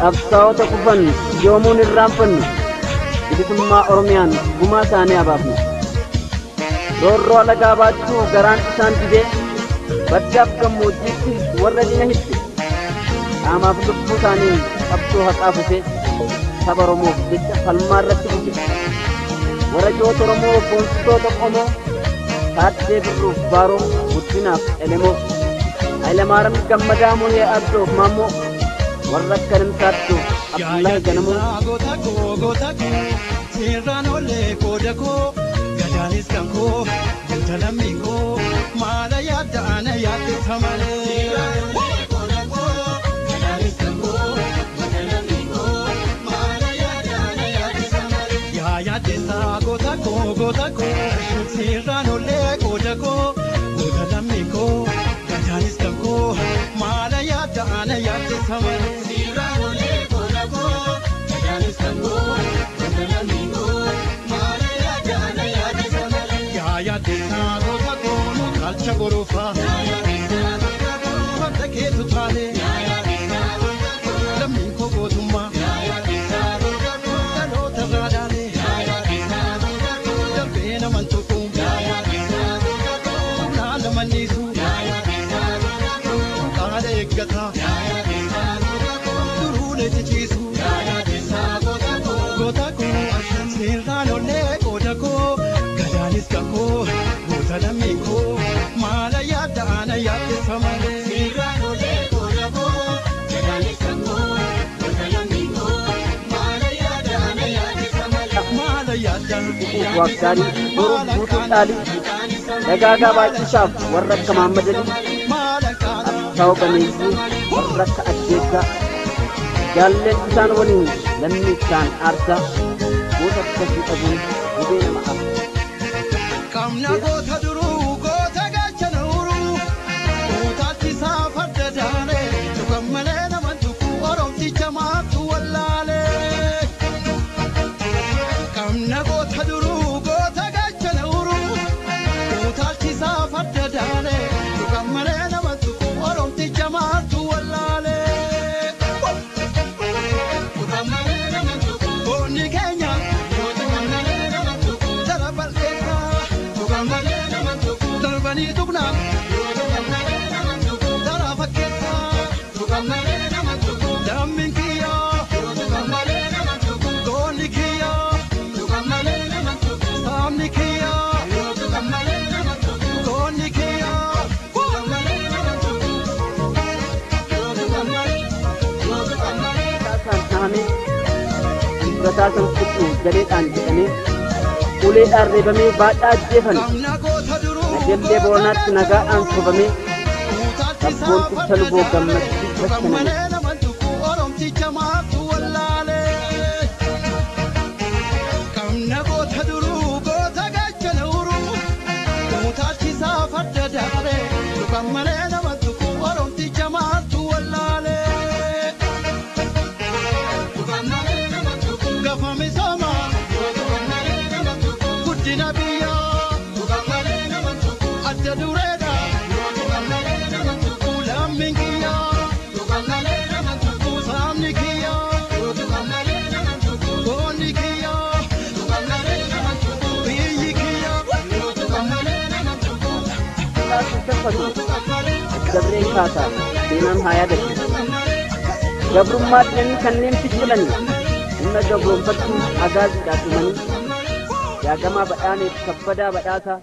qabsaa'ota kufan yoomuun irraanfannu bilisummaa Oromiyaan gumaa isaanii abaafne. Roorroo alagaa baachuu garaan isaan didee baddaaf gammoojjiitti warra dina hitte qaamaaf lubbuu isaanii qabsoo haqaa fufee saba Oromoof jecha falmaa irratti fufe. Warra joota Oromoo boonsitoota qomoo Taaddee Birruuf Baaroo Guddinaaf Elemoo Hayilamaariyaam Gammadaa Muhee Abdoof Maammoo warra akka Nimsaattuuf Abdullaahi Ganamoo Sirraan olee qooda koo gadaanis kan koo guuta lammiin koo maala yaadda ana yaaddessa malee. Sirraan olee qooda koo gadaanis kan koo guuta lammiin koo maala yaadda ana yaaddessa malee. Yaa yaaddessa goota koo sirraan olee qooda koo guuta lammiin koo gadaanis kan koo maala yaadda ana yaaddessa malee. Sirraan olee qooda koo gadaanis kan koo. Kalcha gorofa, mata keetu taane, lammiin koo gootummaa, dhaloota raadaane, darbee naman tokko, humnaa laman dhiisu, qaala eeggata, duruulee ciciisu, goota koo, sirraan olee qooda koo, gadaanis kan koo, goota lammiin koo. Maala yaadda ana yaaddessa malee. Sirraan olee qooda koo gadaanis kan koo goota lammiin koo maala yaadda ana yaaddessa malee. Maala yaadda Waaqsaarii Buutuu Dhaalii Dagaagaa Baay'isaaf warra akka Maammadanii Absaa'oo Gameessuu warra akka Addeessaa jaalleen isaan waliin lammii isaan aarsaa goota akkasii dhabuun gubee nama aarsa. Qabna goota duruu. Bataasan kutuu gadeedhaan jedhamee uleedhaan reebamee baadhaa ajjeefame nageellee Booranaatti nagaadhaan sobamee sabboonticha luboo gammachiis bakkaname. Gabreen kaasaa seenaan haa yaadatu. Gabrummaadhaan kanneen ficcilanii humna gabroonfachuu agaaziidhaa tumanii yaagamaa badhaaneef kabbadaa badhaasaa.